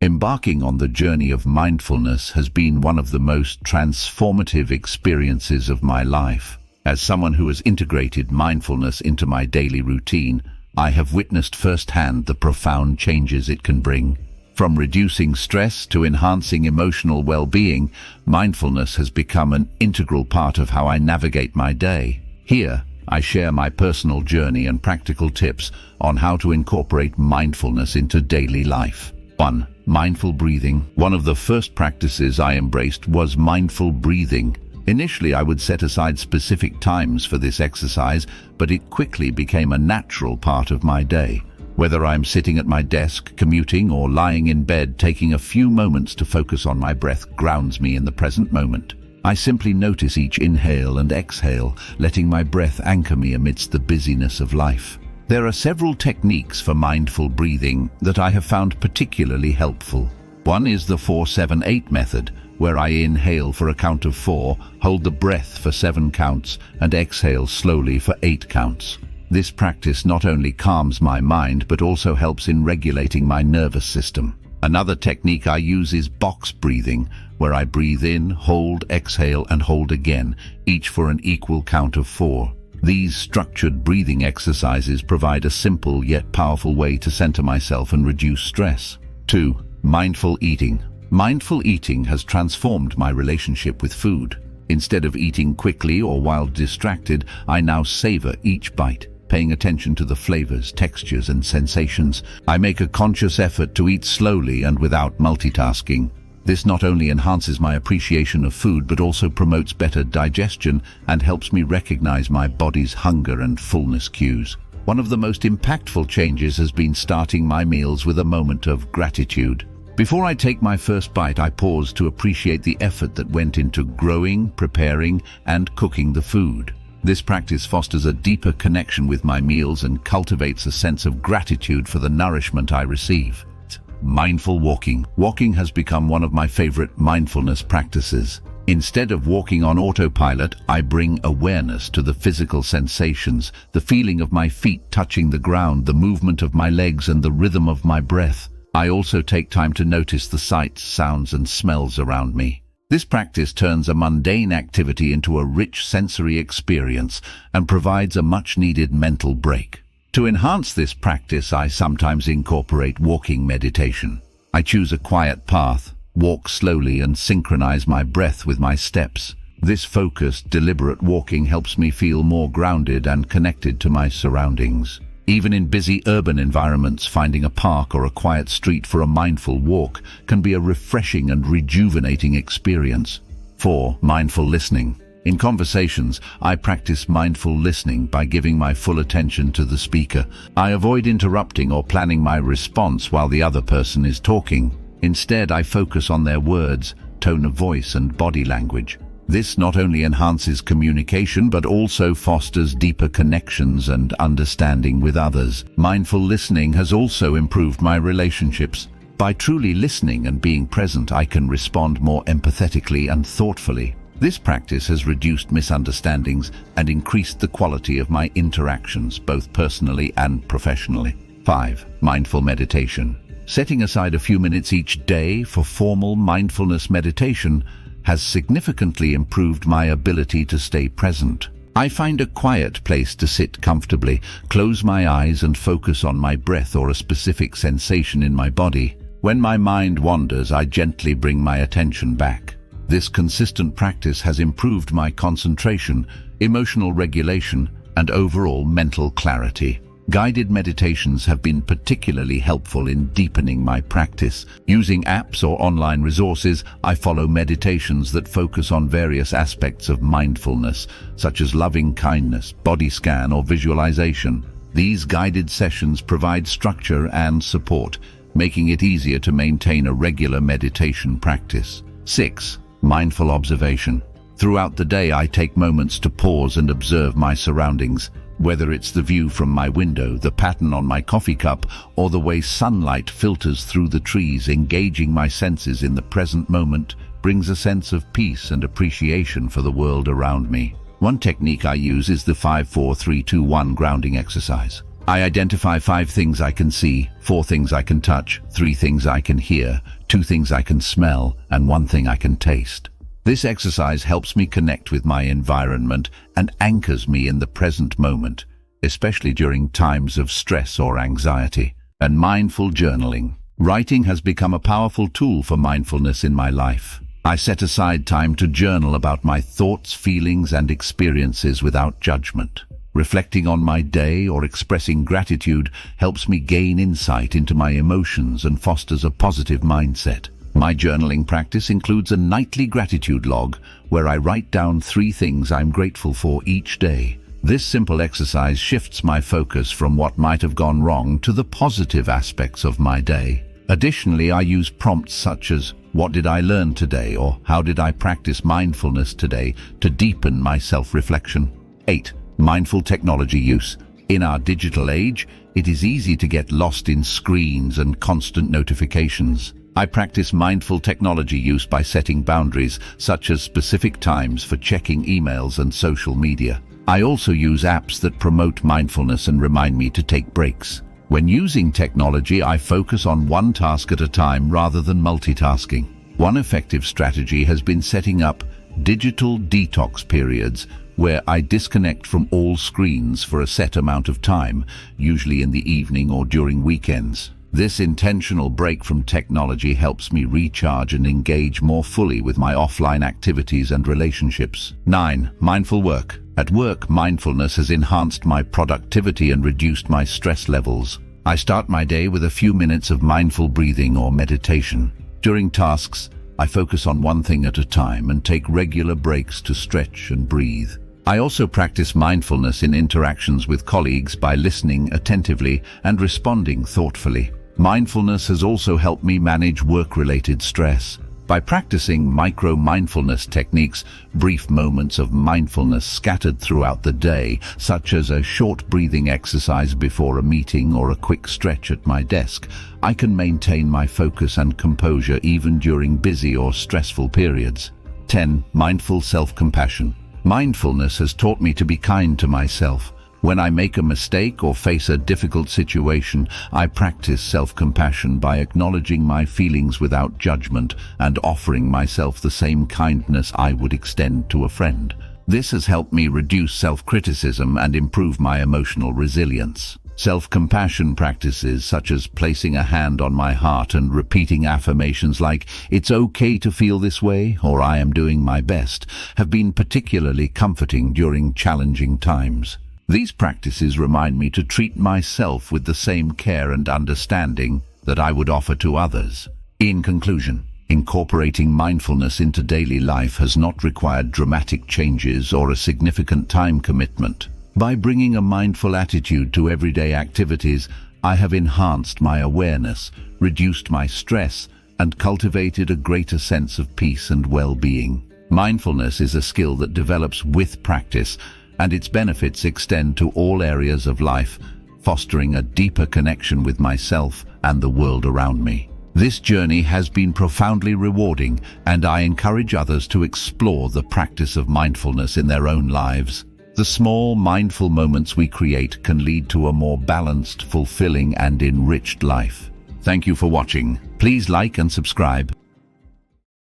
Embarking on the journey of mindfulness has been one of the most transformative experiences of my life. As someone who has integrated mindfulness into my daily routine, I have witnessed firsthand the profound changes it can bring. From reducing stress to enhancing emotional well-being, mindfulness has become an integral part of how I navigate my day. Here, I share my personal journey and practical tips on how to incorporate mindfulness into daily life. 1. Mindful breathing. One of the first practices I embraced was mindful breathing. Initially, I would set aside specific times for this exercise, but it quickly became a natural part of my day. Whether I'm sitting at my desk, commuting, or lying in bed, taking a few moments to focus on my breath grounds me in the present moment. I simply notice each inhale and exhale, letting my breath anchor me amidst the busyness of life. There are several techniques for mindful breathing that I have found particularly helpful. One is the 4-7-8 method, where I inhale for a count of 4, hold the breath for 7 counts, and exhale slowly for 8 counts. This practice not only calms my mind, but also helps in regulating my nervous system. Another technique I use is box breathing, where I breathe in, hold, exhale, and hold again, each for an equal count of 4. These structured breathing exercises provide a simple yet powerful way to center myself and reduce stress. 2. Mindful eating. Mindful eating has transformed my relationship with food. Instead of eating quickly or while distracted, I now savor each bite, paying attention to the flavors, textures, and sensations. I make a conscious effort to eat slowly and without multitasking. This not only enhances my appreciation of food, but also promotes better digestion and helps me recognize my body's hunger and fullness cues. One of the most impactful changes has been starting my meals with a moment of gratitude. Before I take my first bite, I pause to appreciate the effort that went into growing, preparing, and cooking the food. This practice fosters a deeper connection with my meals and cultivates a sense of gratitude for the nourishment I receive. Mindful walking. Walking has become one of my favorite mindfulness practices. Instead of walking on autopilot, I bring awareness to the physical sensations, the feeling of my feet touching the ground, the movement of my legs, and the rhythm of my breath. I also take time to notice the sights, sounds, and smells around me. This practice turns a mundane activity into a rich sensory experience and provides a much-needed mental break. To enhance this practice, I sometimes incorporate walking meditation. I choose a quiet path, walk slowly, and synchronize my breath with my steps. This focused, deliberate walking helps me feel more grounded and connected to my surroundings. Even in busy urban environments, finding a park or a quiet street for a mindful walk can be a refreshing and rejuvenating experience. 4. Mindful listening. In conversations, I practice mindful listening by giving my full attention to the speaker. I avoid interrupting or planning my response while the other person is talking. Instead, I focus on their words, tone of voice, and body language. This not only enhances communication, but also fosters deeper connections and understanding with others. Mindful listening has also improved my relationships. By truly listening and being present, I can respond more empathetically and thoughtfully. This practice has reduced misunderstandings and increased the quality of my interactions, both personally and professionally. 5. Mindful meditation. Setting aside a few minutes each day for formal mindfulness meditation has significantly improved my ability to stay present. I find a quiet place to sit comfortably, close my eyes, and focus on my breath or a specific sensation in my body. When my mind wanders, I gently bring my attention back. This consistent practice has improved my concentration, emotional regulation, and overall mental clarity. Guided meditations have been particularly helpful in deepening my practice. Using apps or online resources, I follow meditations that focus on various aspects of mindfulness, such as loving kindness, body scan, or visualization. These guided sessions provide structure and support, making it easier to maintain a regular meditation practice. 6. Mindful observation. Throughout the day, I take moments to pause and observe my surroundings. Whether it's the view from my window, the pattern on my coffee cup, or the way sunlight filters through the trees, engaging my senses in the present moment brings a sense of peace and appreciation for the world around me. One technique I use is the 5-4-3-2-1 grounding exercise. I identify 5 things I can see, 4 things I can touch, 3 things I can hear, 2 things I can smell, and 1 thing I can taste. This exercise helps me connect with my environment and anchors me in the present moment, especially during times of stress or anxiety. And mindful journaling. Writing has become a powerful tool for mindfulness in my life. I set aside time to journal about my thoughts, feelings, and experiences without judgment. Reflecting on my day or expressing gratitude helps me gain insight into my emotions and fosters a positive mindset. My journaling practice includes a nightly gratitude log where I write down 3 things I'm grateful for each day. This simple exercise shifts my focus from what might have gone wrong to the positive aspects of my day. Additionally, I use prompts such as, "What did I learn today?" or "How did I practice mindfulness today?" to deepen my self-reflection. 8. Mindful technology use. In our digital age, it is easy to get lost in screens and constant notifications. I practice mindful technology use by setting boundaries, such as specific times for checking emails and social media. I also use apps that promote mindfulness and remind me to take breaks. When using technology, I focus on one task at a time rather than multitasking. One effective strategy has been setting up digital detox periods where I disconnect from all screens for a set amount of time, usually in the evening or during weekends. This intentional break from technology helps me recharge and engage more fully with my offline activities and relationships. 9. Mindful work. At work, mindfulness has enhanced my productivity and reduced my stress levels. I start my day with a few minutes of mindful breathing or meditation. During tasks, I focus on one thing at a time and take regular breaks to stretch and breathe. I also practice mindfulness in interactions with colleagues by listening attentively and responding thoughtfully. Mindfulness has also helped me manage work-related stress. By practicing micro-mindfulness techniques, brief moments of mindfulness scattered throughout the day, such as a short breathing exercise before a meeting or a quick stretch at my desk, I can maintain my focus and composure even during busy or stressful periods. 10. Mindful self-compassion. Mindfulness has taught me to be kind to myself. When I make a mistake or face a difficult situation, I practice self-compassion by acknowledging my feelings without judgment and offering myself the same kindness I would extend to a friend. This has helped me reduce self-criticism and improve my emotional resilience. Self-compassion practices such as placing a hand on my heart and repeating affirmations like, "It's okay to feel this way," or "I am doing my best," have been particularly comforting during challenging times. These practices remind me to treat myself with the same care and understanding that I would offer to others. In conclusion, incorporating mindfulness into daily life has not required dramatic changes or a significant time commitment. By bringing a mindful attitude to everyday activities, I have enhanced my awareness, reduced my stress, and cultivated a greater sense of peace and well-being. Mindfulness is a skill that develops with practice, and its benefits extend to all areas of life, fostering a deeper connection with myself and the world around me. This journey has been profoundly rewarding, and I encourage others to explore the practice of mindfulness in their own lives. The small, mindful moments we create can lead to a more balanced, fulfilling, and enriched life. Thank you for watching. Please like and subscribe.